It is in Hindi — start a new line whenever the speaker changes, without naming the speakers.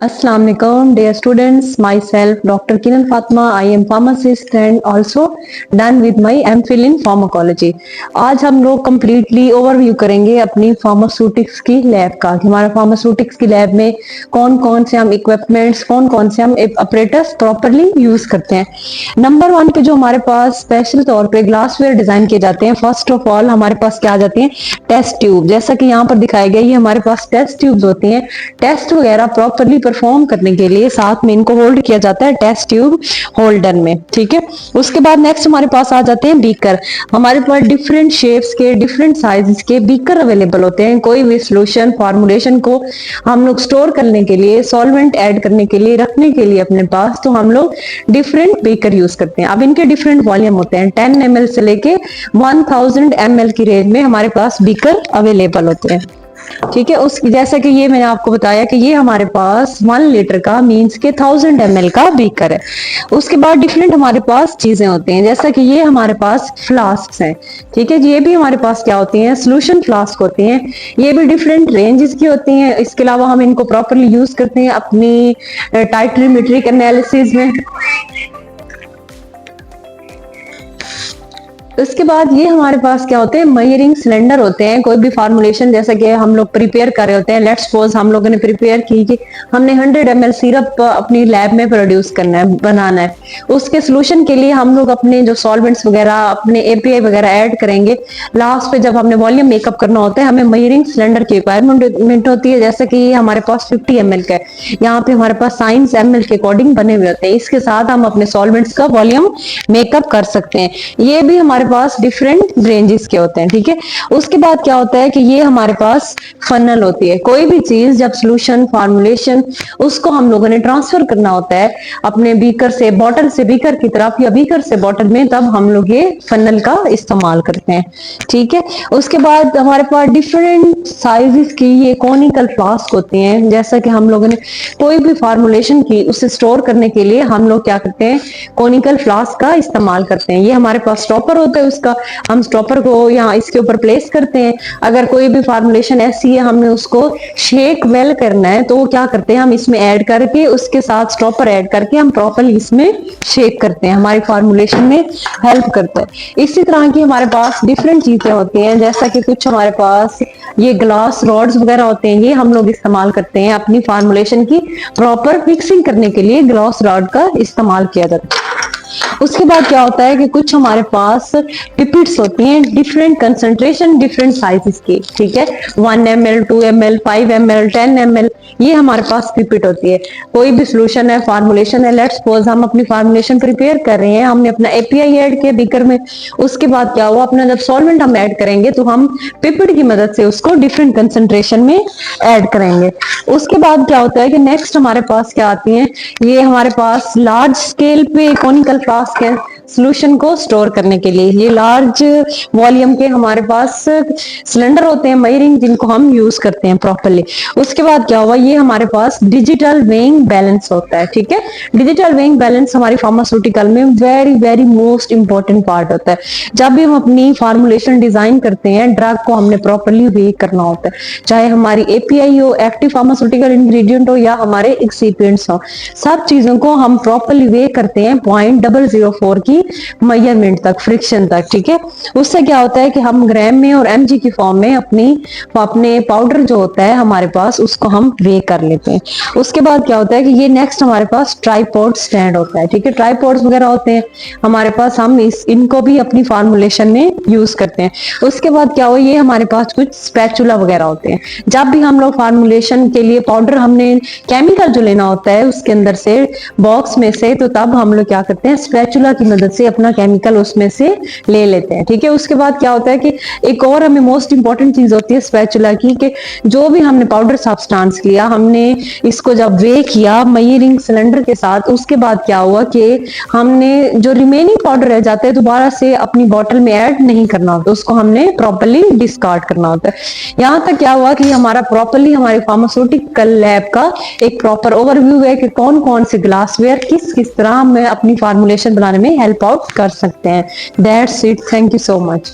Assalamu alaikum, dear students. Myself, Dr. Kiran Fatma. I am pharmacist and also done with my MPhil in pharmacology. आज हम लोग completely ओवरव्यू करेंगे अपनी फार्मास्यूटिक्स की लैब का कि हमारा फार्मास्यूटिक्स की लैब में कौन कौन से हम इक्विपमेंट्स, कौन कौन से हम अपरेटस प्रॉपरली यूज करते हैं। नंबर वन पे जो हमारे पास स्पेशल तौर पे ग्लासवेयर डिजाइन किए जाते हैं, फर्स्ट ऑफ ऑल हमारे पास क्या आ जाती है, टेस्ट ट्यूब। जैसा कि यहाँ पर दिखाया गया, ये हमारे पास टेस्ट ट्यूब्स होती हैं। टेस्ट वगैरह प्रॉपरली परफॉर्म करने के लिए साथ में इनको होल्ड किया जाता है टेस्ट ट्यूब होल्डर में, ठीक है। उसके बाद नेक्स्ट हमारे पास आ जाते हैं बीकर। हमारे पास डिफरेंट शेप्स के, डिफरेंट साइजेस के बीकर अवेलेबल होते हैं। कोई भी सोल्यूशन फॉर्मुलेशन को हम लोग स्टोर करने के लिए, सॉल्वेंट ऐड करने के लिए, रखने के लिए अपने पास, तो हम लोग डिफरेंट बीकर यूज करते हैं। अब इनके डिफरेंट वॉल्यूम होते हैं, 10 ml से लेके 1000 ml की रेंज में हमारे पास बीकर अवेलेबल होते हैं, ठीक है। उस जैसा कि ये मैंने आपको बताया कि ये हमारे पास 1 लीटर का मींस के 1000 ml का बीकर है। उसके बाद डिफरेंट हमारे पास चीजें होती हैं, जैसा कि ये हमारे पास फ्लास्क हैं, ठीक है। ये भी हमारे पास क्या होती हैं, सोल्यूशन फ्लास्क होती हैं। ये भी डिफरेंट रेंजेस की होती हैं। इसके अलावा हम इनको प्रॉपरली यूज करते हैं अपनी टाइट्रीमेट्रिक एनालिसिस में। उसके बाद ये हमारे पास क्या होते हैं, मेजरिंग सिलेंडर होते हैं। कोई भी फार्मूलेशन जैसा कि हम लोग प्रिपेयर कर रहे होते हैं, लेट्स सपोज हम लोगों ने प्रिपेयर की कि हमने 100 ml सिरप अपनी लैब में प्रोड्यूस करना है, बनाना है। उसके सोल्यूशन के लिए हम लोग अपने जो सॉल्वेंट्स वगैरह, अपने एपीआई वगैरह ऐड करेंगे। लास्ट पे जब हमने वॉल्यूम मेकअप करना होता है, हमें मेजरिंग सिलेंडर की रिक्वायरमेंट होती है। जैसे कि हमारे पास 50 ml का है, यहाँ पे हमारे पास साइंस ml के अकॉर्डिंग बने हुए होते हैं। इसके साथ हम अपने सॉल्वेंट्स का वॉल्यूम मेकअप कर सकते हैं। ये भी हमारे पास डिफरेंट रेंजेस के होते हैं, ठीक है। उसके बाद क्या होता है कि ये हमारे पास फनल होती है। कोई भी चीज जब सोल्यूशन फॉर्मुलेशन उसको हम लोगों ने ट्रांसफर करना होता है अपने बीकर से बॉटल से बीकर की तरफ या बीकर से बॉटल में, तब हम लोग ये फनल का इस्तेमाल करते हैं, ठीक है। उसके बाद हमारे पास डिफरेंट साइजेस की ये कॉनिकल फ्लास्क होती हैं। जैसा कि हम लोगों ने कोई भी फॉर्मुलेशन की उसे स्टोर करने के लिए हम लोग क्या करते हैं, कॉनिकल फ्लास्क का इस्तेमाल करते हैं। ये हमारे पास स्टॉपर होता है, उसका हम स्टॉपर को यहाँ इसके ऊपर प्लेस करते हैं। अगर कोई भी फॉर्मुलेशन ऐसी है हमने उसको शेक वेल करना है, तो वो क्या करते हैं, हम इसमें ऐड करके उसके साथ स्टॉपर ऐड करके हम प्रॉपरली इसमें शेक करते हैं, हमारी फॉर्मुलेशन में हेल्प करता है। इसी तरह की हमारे पास डिफरेंट चीजें होती हैं, जैसा कि कुछ हमारे पास ये ग्लास रॉड्स वगैरह होते हैं, ये हम लोग इस्तेमाल करते हैं अपनी फॉर्मुलेशन की प्रॉपर मिक्सिंग करने के लिए ग्लास रॉड का इस्तेमाल किया जाता है। उसके बाद क्या होता है कि कुछ हमारे पास पिपेट्स होती हैं, डिफरेंट कंसंट्रेशन, डिफरेंट साइजेस की, ठीक है। 1 ml, 2 ml, 5 ml, 10 ml, ये हमारे पास पिपेट होती है। कोई भी सोल्यूशन है, फार्मुलेशन है, लेट्स सपोज हम अपनी फार्मुलेशन प्रिपेयर कर रहे हैं, हमने अपना एपीआई ऐड किया बीकर में। उसके बाद क्या हुआ, अपना जब सॉल्वेंट हम ऐड करेंगे तो हम पिपेट की मदद से उसको डिफरेंट कंसंट्रेशन में ऐड करेंगे। उसके बाद क्या होता है कि नेक्स्ट हमारे पास क्या आती है, ये हमारे पास लार्ज स्केल पे कॉनिकल फ्लास्क है सोल्यूशन को स्टोर करने के लिए। ये लार्ज वॉल्यूम के हमारे पास सिलेंडर होते हैं मेजरिंग, जिनको हम यूज करते हैं प्रॉपरली। उसके बाद क्या हुआ, ये हमारे पास डिजिटल वेइंग बैलेंस होता है, ठीक है। डिजिटल वेइंग बैलेंस हमारी फार्मास्यूटिकल में very very most important part होता है। जब भी हम अपनी फार्मुलेशन डिजाइन करते हैं, ड्रग को हमने प्रॉपरली वे करना होता है, चाहे हमारी एपीआई हो, एक्टिव फार्मास्यूटिकल इंग्रेडिएंट हो, या हमारे एक्सिपिएंट्स हो, सब चीजों को हम प्रॉपरली वे करते हैं 0.004 की मेजरमेंट तक, फ्रिक्शन तक, ठीक है। उससे क्या होता है कि हम ग्राम में और एमजी की फॉर्म में अपने पाउडर जो होता है हमारे पास, उसको हम वे कर लेते हैं। उसके बाद क्या होता है कि ये नेक्स्ट हमारे पास ट्राइपॉड स्टैंड होता है, ठीक है। ट्राइपॉड्स वगैरह होते हैं हमारे पास, हम इनको भी अपनी फार्मुलेशन में यूज करते हैं। उसके बाद क्या हो, ये हमारे पास कुछ स्पैचुला वगैरह होते हैं। जब भी हम लोग फार्मुलेशन के लिए पाउडर, हमने केमिकल जो लेना होता है उसके अंदर से बॉक्स में से, तो तब हम लोग क्या करते हैं, स्पैचुला की मदद से अपना केमिकल उसमें से ले लेते हैं, ठीक है। उसके बाद क्या होता है कि एक और हमें मोस्ट इंपॉर्टेंट चीज होती है स्पैचुला की, कि जो भी हमने पाउडर सब्सटेंस लिया, हमने इसको जब वे किया मेजरिंग सिलेंडर के साथ, उसके बाद क्या हुआ कि हमने जो रिमेनिंग पाउडर रह जाता है दोबारा से अपनी बॉटल में ऐड नहीं करना होता, उसको हमने प्रॉपरली डिस्कार्ड करना होता है। यहाँ तक क्या हुआ कि हमारा प्रॉपरली हमारे फार्मास्यूटिकल लैब का एक प्रॉपर ओवरव्यू है कि कौन कौन से ग्लासवेयर किस किस तरह में अपनी फार्मुलेशन बनाने में हेल्प आउट कर सकते हैं। That's it, thank you so much.